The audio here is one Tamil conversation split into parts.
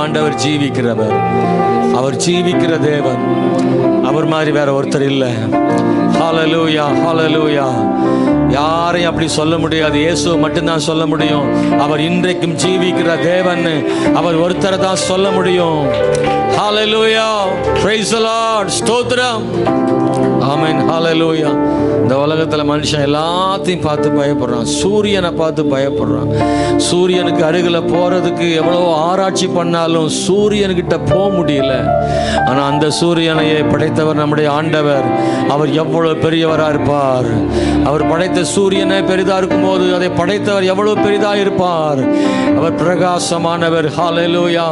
ஆண்டவர் ஜீவிக்கிறவர், அவர் ஜீவிக்கிற தேவன். அவர் மாதிரி வேற ஒருத்தர் இல்லை. ஹல்லேலூயா, ஹல்லேலூயா. யாரையும் அப்படி சொல்ல முடியாது, இயேசு மட்டும்தான் சொல்ல முடியும். அவர் இன்றைக்கும் ஜீவிக்கிற தேவன், அவர் ஒருத்தரை தான் சொல்ல முடியும். ஹல்லேலூயா, பிரைஸ் தி லார்ட், ஸ்தோத்திரம், ஆமென், ஹல்லேலூயா. இந்த உலகத்தில் மனுஷன் எல்லாத்தையும் பார்த்து பயப்படுறான். சூரியனை பார்த்து பயப்படுறான். சூரியனுக்கு அருகில் போகிறதுக்கு எவ்வளோ ஆராய்ச்சி பண்ணாலும் சூரியன்கிட்ட போக முடியல. ஆனால் அந்த சூரியனையே படைத்தவர் நம்முடைய ஆண்டவர். அவர் எவ்வளோ பெரியவராக இருப்பார். அவர் படைத்த சூரியனை பெரிதாக இருக்கும்போது அதை படைத்தவர் எவ்வளோ பெரிதாக இருப்பார். அவர் பிரகாசமானவர். ஹல்லேலூயா.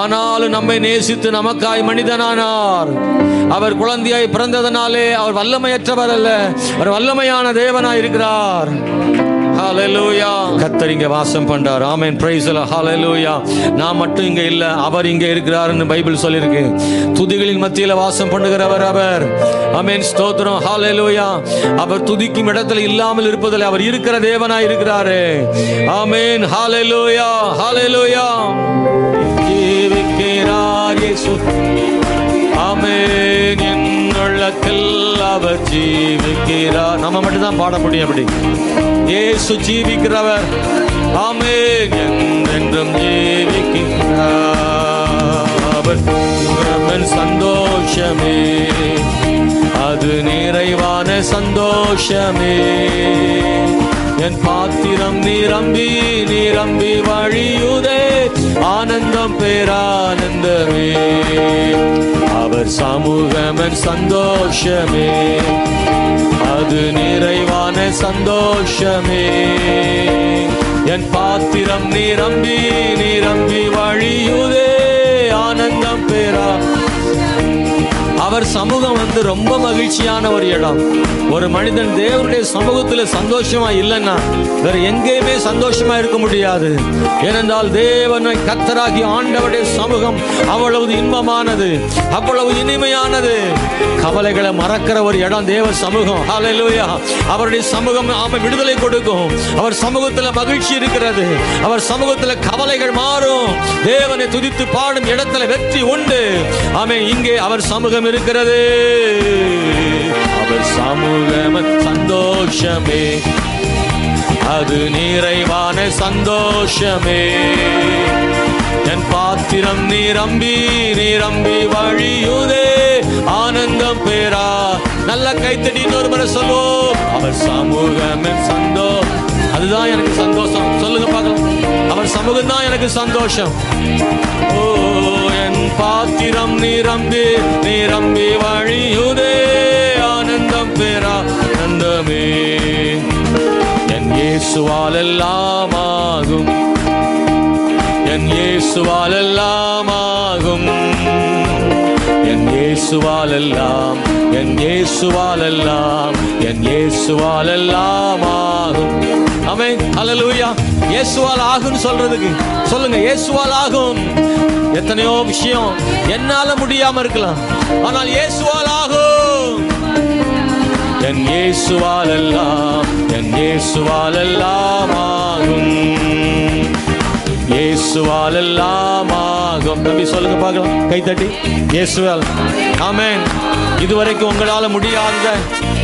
ஆனாலும் நம்மை நேசித்து நமக்காய் மனிதனானார். அவர் குழந்தையாய் பிறந்ததனாலே அவர் வல்லமையற்றவர் அல்ல, அவர் வல்லமையான தேவனாய் இருக்கிறார். ஹல்லேலூயா. கர்த்தர் இங்கே வாசம் பண்றார். ஆமென், பிரைஸ் தி லார்ட், ஹல்லேலூயா. நான் மட்டும் இங்க இல்ல, அவர் இங்கே இருக்கிறார்னு பைபிள் சொல்லியிருக்கு. துதிகளின் மத்தியில் வாசம் பண்ணுகிறவர் அவர். ஆமென், ஸ்தோத்திரம், ஹல்லேலூயா. அவர் துதிக்கும் இடத்துல இல்லாமல் இருப்பதில்லை, அவர் இருக்கிற தேவனாய் இருக்கிறாரு. ஆமென், ஹல்லேலூயா, ஹல்லேலூயா. ஜீவிக்கிறார் இயேசு. ஆமென், என் உள்ளத்தில் அவர் ஜீவிக்கிறார். நம்ம மட்டும் தான் பாட முடியும் அப்படி. இயேசு ஜீவிக்கிறவர். ஆமென், என்றென்றும் ஜீவிக்கிறார். சந்தோஷமே, அது நிறைவான சந்தோஷமே. என் பாத்திரம் நிரம்பி நிரம்பி வழியுதே, ஆனந்தம் பேரானந்தமே. அவர் சமூகமன் சந்தோஷமே, அது நிறைவான சந்தோஷமே. என் பாத்திரம் நிரம்பி நிரம்பி வழியுதே, ஆனந்தம் பேரா. அவர் சமூகம் ரொம்ப மகிழ்ச்சியான ஒரு இடம். ஒரு மனிதன் தேவனுடைய சமூகத்தில் சந்தோஷமா இல்லைன்னா வேற எங்கேயுமே சந்தோஷமா இருக்க முடியாது. ஏனென்றால் தேவனை கர்த்தராகி ஆண்டவருடைய சமூகம் அவ்வளவு இன்பமானது, அவ்வளவு இனிமையானது. கவலைகளை மறக்கிற ஒரு இடம் தேவ சமூகம். ஹல்லேலூயா. அவருடைய சமூகம் ஆமை விடுதலை கொடுக்கும். அவர் சமூகத்தில் மகிழ்ச்சி இருக்கிறது. அவர் சமூகத்தில் கவலைகள் மாறும். தேவனை துதித்து பாடும் இடத்துல வெற்றி உண்டு. ஆமே, இங்கே அவர் சமூகம் இருக்கிறது. அவர் சமூகம் சந்தோஷமே, அது நிறைவான சந்தோஷமே. என் பாத்திரம் நிரம்பி நிரம்பி வழியுதே, ஆனந்தம் பேரா. நல்ல கைத்தடி ஒரு முறை சொல்லுவோம். அவர் சமூகம் சந்தோஷம், அதுதான் எனக்கு சந்தோஷம். சொல்லுங்க பார்க்கலாம். அவர் சமூகம் தான் எனக்கு சந்தோஷம். ஓ, என் பாத்திரம் நிரம்பி நிரம்பி வழியுதே, ஆனந்தம் பேரா ஆனந்தமே. என் இயேசுவால் எல்லாம் ஆகும், என் இயேசுவால் எல்லாம் ஆகும். என் இயேசுவால் எல்லாம், என் இயேசுவால் எல்லாம், என் இயேசுவால் எல்லாம் ஆகும். ஆமென், ஹல்லேலூயா. இயேசுவால் ஆகும் சொல்றதுக்கு சொல்லுங்க, இயேசுவால் ஆகும். எத்தனையோ விஷயம் என்னால முடியாம இருக்கலாம், ஆனால் இயேசுவால் ஆகும். என் இயேசுவால் எல்லாம், என் இயேசுவால் எல்லாம் ஆகும். இயேசுவால் எல்லாம் ஆகும். தம்பி சொல்லுங்க பார்க்கலாம், கைத்தட்டி. இயேசுவால். ஆமென். இதுவரைக்கும் உங்களால முடியாத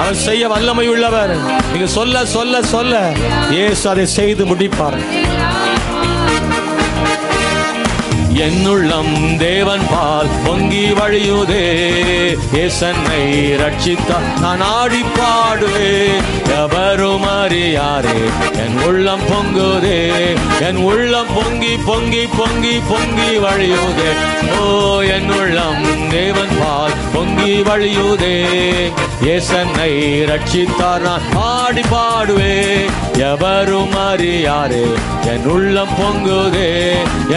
அவர் செய்ய வல்லமை உள்ளவர். நீங்க சொல்ல சொல்ல சொல்ல இயேசு அதை செய்து முடிப்பார். என்னுள்ளம் தேவன் பால் பொங்கி வழியுதே, ஏசன்னை ரட்சித்தார் நான் ஆடி பாடுவேன். எவரும் அறியாரே என் உள்ளம் பொங்குதே, என் உள்ளம் பொங்கி பொங்கி பொங்கி பொங்கி வழியுதே. ஓ, என் உள்ளம் தேவன் பால் பொங்கி வழியுதே, ஏசன்னை ரட்சித்தார் நான் ஆடி பாடுவேன். எவரும் அறியாரே என் உள்ளம் பொங்குதே,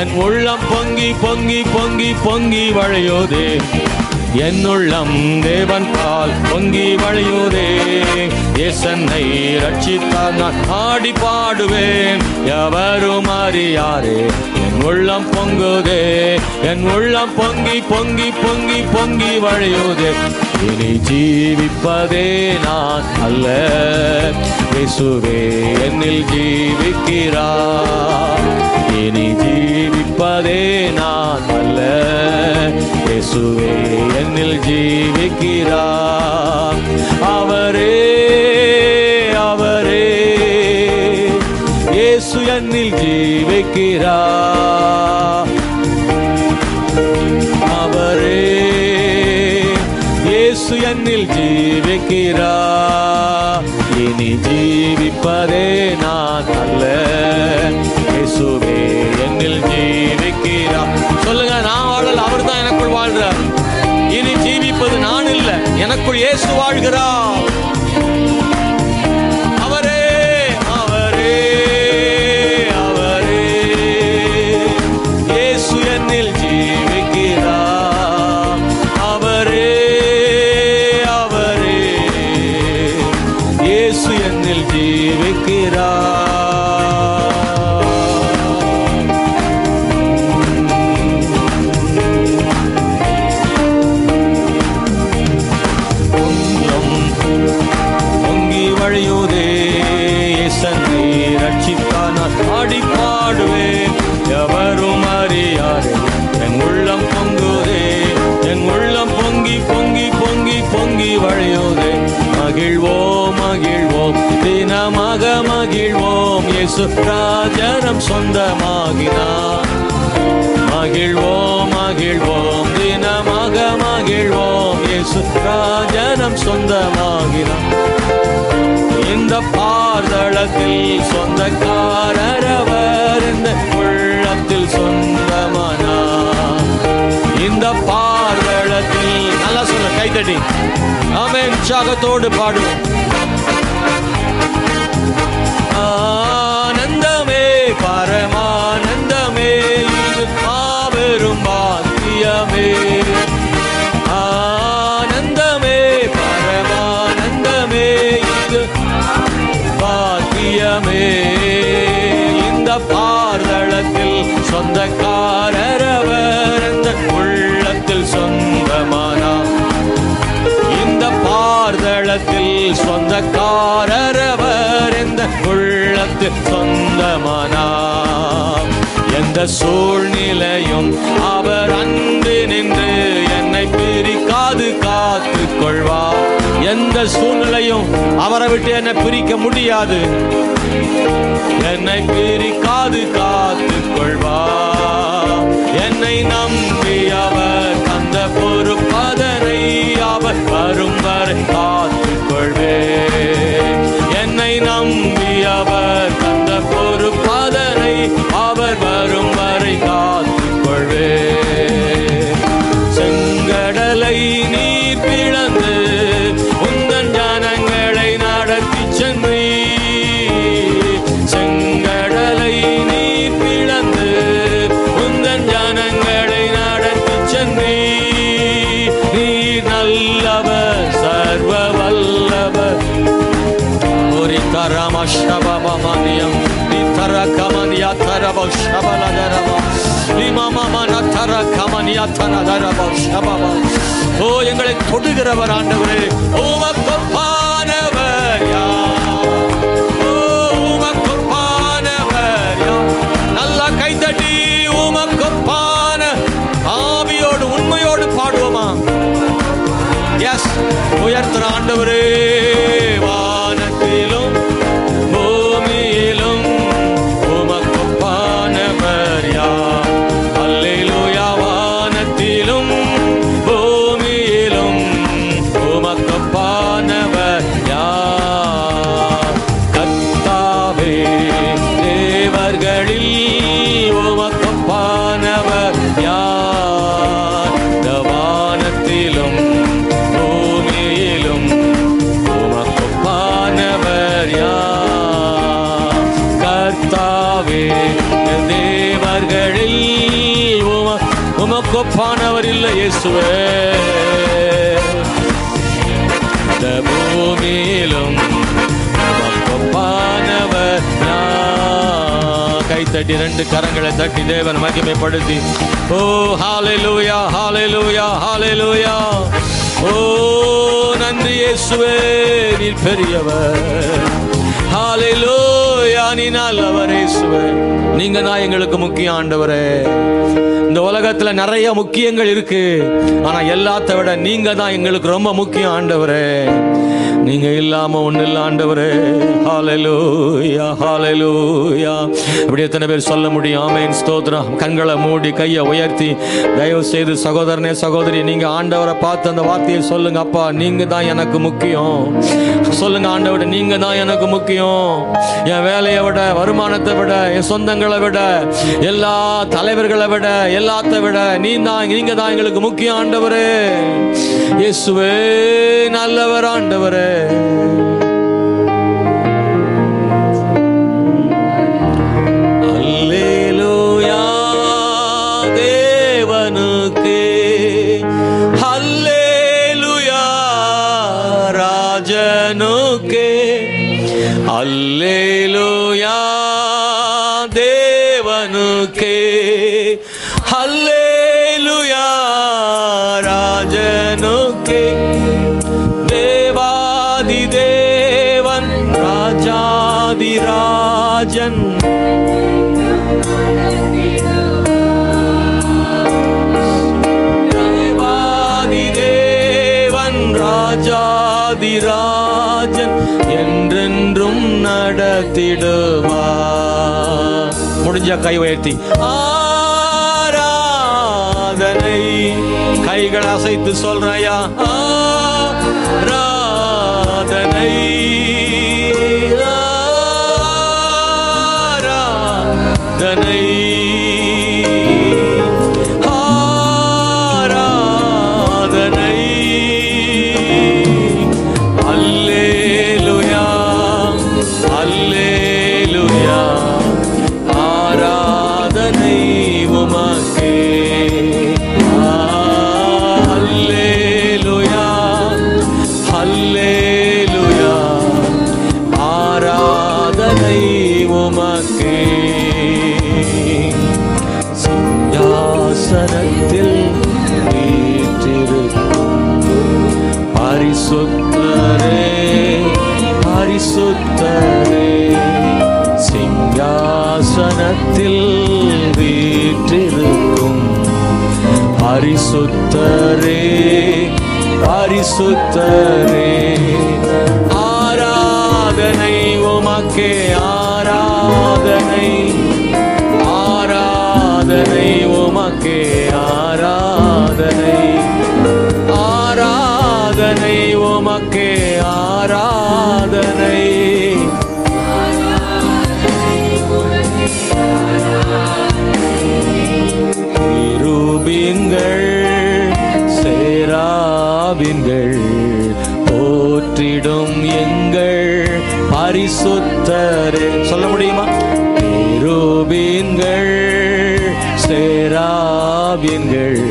என் உள்ளம் பொங்கி பொங்கி பொங்கி பொங்கி வழியுதே. என் உள்ளம் தேவன் பால் பொங்கி வழியுதே, ஏசன்னை ரட்சித்தார் நான் ஆடி பாடுவேன். எவரும் அறியாரே என் உள்ளம் பொங்குதே, என் உள்ளம் பொங்கி பொங்கி பொங்கி பொங்கி வழியுதே. இனி ஜீவிப்பதே நான் அல்ல, இயேசுவே என்னில் ஜீவிக்கிறார். இனி ஜீவிப்பதே நான் இயேசுவே என்னில் ஜீவிக்கிறார். அவரே அவரே இயேசு என்னில் ஜீவிக்கிறார். அவரே இயேசு என்னில் ஜீவிக்கிறார். இனி ஜீவிப்பதே நான் அல்ல, இயேசுவே என்னில் ஜீவிக்கிறார். சொல்லுங்க, நான் வாழல, அவர் தான் எனக்குள் வாழ்றார். இனி ஜீவிப்பது நான் இல்லை, எனக்குள் இயேசு வாழ்கிறார். அவரே அவரே அவரே இயேசு என்னில் ஜீவிக்கிறார். அவரே அவரே இயேசு என்னில் ஜீவிக்கிறார். வழியுதே இயேசனை ரட்சித்தான் ஆடி பாடுவேன். எவரும் அறியாரே என் உள்ளம் பொங்குதே, என் உள்ளம் பொங்கி பொங்கி பொங்கி பொங்கி வழியுதே. மகிழ்வோம் மகிழ்வோம் தினமாக மகிழ்வோம், இயேசு ராஜனம் சொந்தமாகினார். மகிழ்வோம் மகிழ்வோம் தினமாக மகிழ்வோம், இயேசு ராஜனம் சொந்தமாகினார். இந்த பாதளத்தில் சொந்தக்காரர் அவர், இந்த உள்ளத்தில் சொந்தமானார். இந்த பாதளத்தில் நல்லா சொல்ல, கைதட்டி ஆமென் உற்சாகத்தோடு பாடுவோம். ஆனந்தமே பரமானந்தமே, இது மாபெரும் பாக்கியமே. ஆனந்தமே பரமானந்தமே, இது பாக்கியமே. இந்த பாதளத்தில் சொந்தக்காரர் அவர், இந்த உள்ளத்தில் சொந்தமானார். இந்த பாதளத்தில் சொந்தக்காரர் அவர், இந்த உள்ளத்தில் சொந்தமானார். எந்த சூழ்நிலையும் அவர் அன்பு நின்று என்னை பிரிக்காது காத்து கொள்வார். எந்த சூழ்நிலையும் அவரை விட்டு என்னை பிரிக்க முடியாது. என்னை பிரிக்காது காத்து கொள்வார். என்னை நம்பி அவர் தந்த பொறுப்பதனை அவர் வரும் வரை காத்து கொள்வேன். என்னை நம்பி அவர் தந்த பொறுப்பதனை அவர் வரும் வரை காத்து கொள்வேன். செங்கடலை நீர் பிளந்து உந்தன் ஜனங்களை நடத்தி சென்றீர். செங்கடலை நீர் பிளந்து உந்தன் ஜனங்களை நடத்தி சென்றீர். நீர் நல்லவர் சர்வ வல்லவர். ஒரு கரமஷபமனியம் நிதர கமனியா தரப ஷபலதரப லிமமமன தர கமனியா தனதரப ஷபப. ஓ எங்களை தொடுகிறவர் ஆண்டவரே, உமக்கொப்பானவர் யார்? ஓ உமக்கொப்பானவர் யார்? நல்லா கைதட்டி உமக்கொப்பான ஆவியோடு உண்மையோடு பாடுவோமா? எஸ், உயர்த்துற ஆண்டவரே. வானத்திலும் பூமியிலும் உமக்கொப்பானவர் யார்? அல்லேலூயா. வானத்திலும் பூமியிலும் உமக்கொப்பானவர் யார்? கர்த்தாவே, தேவர்களில் உமக்கொப்பானவர் யார்? வானத்திலும் பூமியிலும் உமக்கொப்பானவர் யார்? கர்த்தாவே, தேவர்களில் உமக்கொப்பானவர் இல்லை இயேசுவே. இந்த பூமியிலும் உமக்கொப்பானவர் யார்? கைத்தட்டி ரெண்டு கரங்களை தட்டி தேவன் மகிமைப்படுத்தி, ஓ ஹalleluya ஹalleluya ஹalleluya. ஓ நன்றி இயேசுவே, நீர் பெரியவர். ஹalleluya, நீ நல்லவர் இயேசுவே. நீங்க தான் எங்களுக்கு முக்கிய ஆண்டவரே. இந்த உலக உலகத்துல நிறைய முக்கியங்கள் இருக்கு, ஆனா எல்லாத்த விட நீங்க தான் எங்களுக்கு ரொம்ப முக்கியம் ஆண்டவரே. நீங்க இல்லாம ஒண்ணு இல்ல ஆண்டவரே. ஹல்லேலூயா, ஹல்லேலூயா. அப்படி எத்தனை பேர் சொல்ல முடியும்? ஆமென், ஸ்தோத்திரம். கண்களை மூடி கையை உயர்த்தி தயவு செய்து சகோதரனே சகோதரி, நீங்க ஆண்டவரை பார்த்து அந்த வார்த்தையை சொல்லுங்க. அப்பா, நீங்க தான் எனக்கு முக்கியம். சொல்லுங்க ஆண்டவரே, நீங்க தான் எனக்கு முக்கியம். என் வேலையை விட, வருமானத்தை விட, என் சொந்தங்களை விட, எல்லா தலைவர்களை விட, எல்லாத்த விட நீங்க தான் எங்களுக்கு முக்கியம் ஆண்டவரே. இயேசுவே நல்லவர் ஆண்டவரே. அல்லேலூயா தேவனுக்கே, அல்லேலூயா ராஜனுக்கே, அல்லேலூயா தேவனுக்கே, அல்லேலூயா ராஜனுக்கே. தேவாதி தேவன் ராஜாதி ராஜன், தேவாதி தேவன் ராஜாதி ராஜன் என்றென்றும் நடத்திடுவார். முடிஞ்ச கை உயர்த்தி ஆராதனை, கைகள் அசைத்து சொல்றையா, ஆராதனை, ஆராதனை, ஆராதனை. அல்லேலூயா, அல்லேலூயா ஆராதனை உமக்கே. அல்லேலூயா, அல்லேலூயா ஆராதனை உமக்கே. சிங்காசனத்தில் வீற்றிருக்கும் பரிசுத்தரே, பரிசுத்தரே, சிங்காசனத்தில் வீற்றிருக்கும் பரிசுத்தரே, பரிசுத்தரே. ஆராதனை உமக்கே, ஆராதனை, ஆராதனை உமக்கே, ஆராதனை, ஆராதனை உமக்கே, ஆராதனை. கிருபீன்கள் சேராபீன்கள் போற்றிடும் எங்கள் பரிசுத்தரே. சொல்ல முடியுமா? கிருபீன்கள் சேராபீன்கள்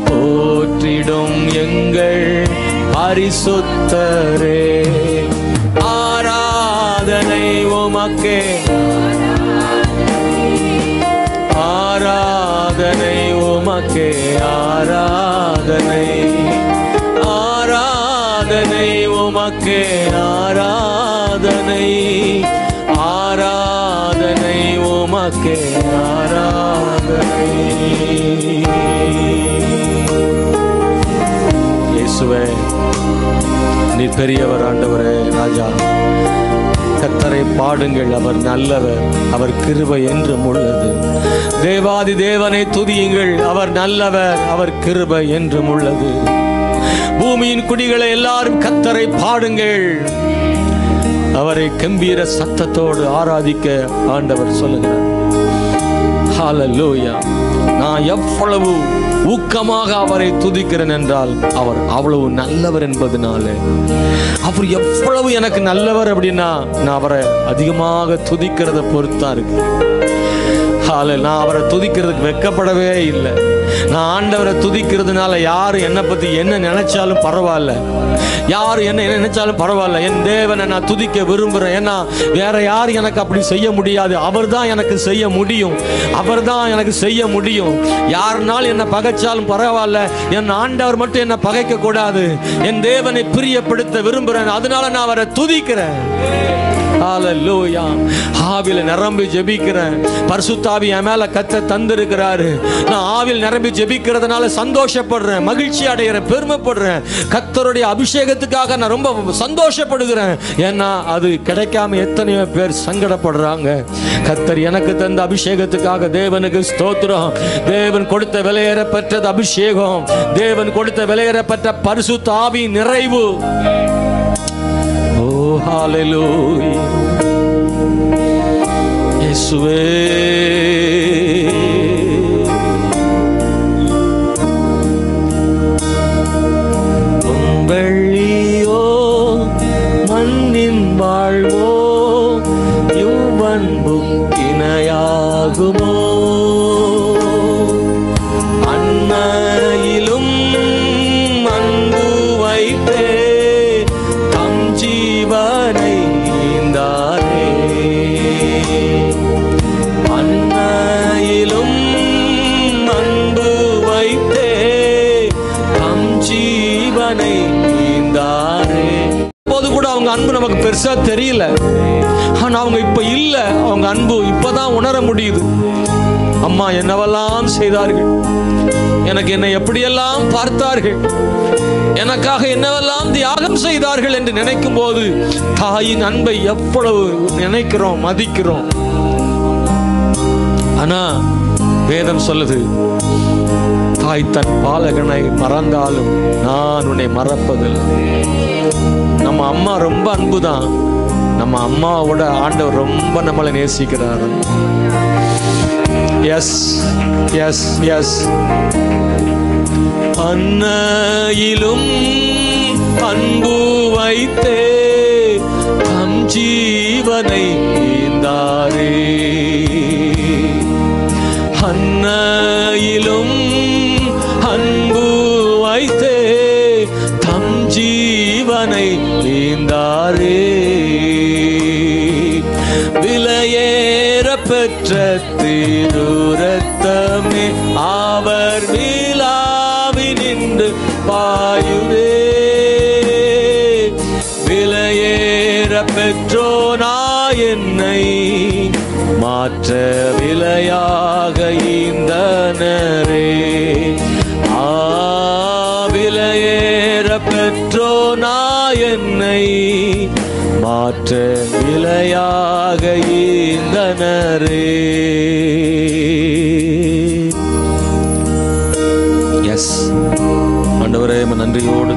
போற்றிடும் எங்கள் பரிசுத்தரே. ஆராதனை உமக்கே, ஆராதனை உமக்கே, ஆராதனை, ஆராதனை உமக்கே, ஆராதனை, ஆராதனை உமக்கே, ஆராதனை. இயேசுவே நீ பெரியவர் ஆண்டவரே, ராஜா. கர்த்தரை பாடுங்கள், அவர் நல்லவர், அவர் கிருபை என்றும் உள்ளது. தேவாதி தேவனை துதியுங்கள், அவர் நல்லவர், அவர் கிருபை என்றும் உள்ளது. பூமியின் குடிகளை எல்லாரும் கர்த்தரை பாடுங்கள், அவரை கம்பீர சத்தத்தோடு ஆராதிக்க ஆண்டவர் சொல்லுகிறார். ஹல்லேலூயா. நான் எவ்வளவு ஊக்கமாக அவரை துதிக்கிறேன் என்றால் அவர் அவ்வளவு நல்லவர் என்பதனாலே. அவர் எவ்வளவு எனக்கு நல்லவர் அப்படின்னா நான் அவரை அதிகமாக துதிக்கிறத பொறுத்தா இருக்கு. நான் அவரை துதிக்கிறதுக்கு வெட்கப்படவே இல்லை. நான் ஆண்டவரை துதிக்கிறதுனால யாரு என்னை பத்தி என்ன நினைச்சாலும் பரவாயில்ல, யாரு என்ன நினைச்சாலும் பரவாயில்ல. என் தேவனை நான் துதிக்க விரும்புறேன். ஏன்னா வேற யார் எனக்கு அப்படி செய்ய முடியாது. அவர் தான் எனக்கு செய்ய முடியும், அவர் தான் எனக்கு செய்ய முடியும். யாருனாலும் என்னை பகைச்சாலும் பரவாயில்ல, என் ஆண்டவர் மட்டும் என்னை பகைக்க கூடாது. என் தேவனை பிரியப்படுத்த விரும்புறேன், அதனால நான் அவரை துதிக்கிறேன். ஹalleluya. ஆவியில நிரம்பி ஜெபிக்கிறேன். பரிசுத்த ஆவி என் மேல கர்த்தர் தந்திருக்கிறாரு. நான் ஆவியில் நிரம்பி ஜெபிக்கிறதுனால சந்தோஷப்படுறேன், மகிழ்ச்சி அடைகிறேன், பெருமைப்படுறேன். கர்த்தருடைய அபிஷேகத்துக்காக நான் ரொம்ப சந்தோஷப்படுகிறேன். ஏன்னா அது கிடைக்காம எத்தனையோ பேர் சங்கடப்படுறாங்க. கர்த்தர் எனக்கு தந்த அபிஷேகத்துக்காக தேவனுக்கு ஸ்தோத்திரம். தேவன் கொடுத்த விலையேறப்பட்டது அபிஷேகம். தேவன் கொடுத்த விலையேறப்பட்ட பரிசுத்த ஆவி நிறைவு. ஓ ஹalleluya. இயேசுவே வெள்ளியோ மண்ணின் வாழ்வோ இணையாகுமோ? அன்னையிலும் அன்பு வைத்தே தம் ஜீவனை ஈந்தாரே. அன்னையிலும் அன்பு வைத்தே தம் ஜீவனை ஈந்தாரே. இப்போது கூட அவங்க அன்பு நமக்கு பெருசா தெரியல. ஆனா அவங்க இப்ப இல்ல, அவங்க அன்பு இப்பதான் உணர முடியுது. அம்மா என்னவெல்லாம் செய்தார்கள், எனக்கு என்னை எப்படியெல்லாம் பார்த்தார்கள், எனக்காக என்னவெல்லாம் தியாகம் செய்தார்கள் என்று நினைக்கும் போது தாயின் அன்பை எவ்வளவு நினைக்கிறோம், மதிக்கிறோம். ஆனா வேதம் சொல்லுது, தாய் தன் பாலகனை மறந்தாலும் நான் உன்னை மறப்பதில்லை. நம்ம அம்மா ரொம்ப அன்புதான். நம்ம அம்மாவோட ஆண்டவர் ரொம்ப நம்மளை நேசிக்கிறார். S S S. அன்னையிலும் அன்பு வைத்தே தம் ஜீவனை ஈந்தாரே. அன்னையிலும் அன்பு வைத்தே தம் ஜீவனை ஈந்தாரே. விலையேற பெற்ற திருரத்தமே அவர் விழாவி நின்று பாயுதே. விலையேற பெற்றோனா என்னை மாற்ற விலையாக ஈந்தனரே. விலையேற பெற்றோனா என்னை மாற்ற விலையாக ஈந்தனரே. எஸ் ஆண்டவரே, நன்றியோடு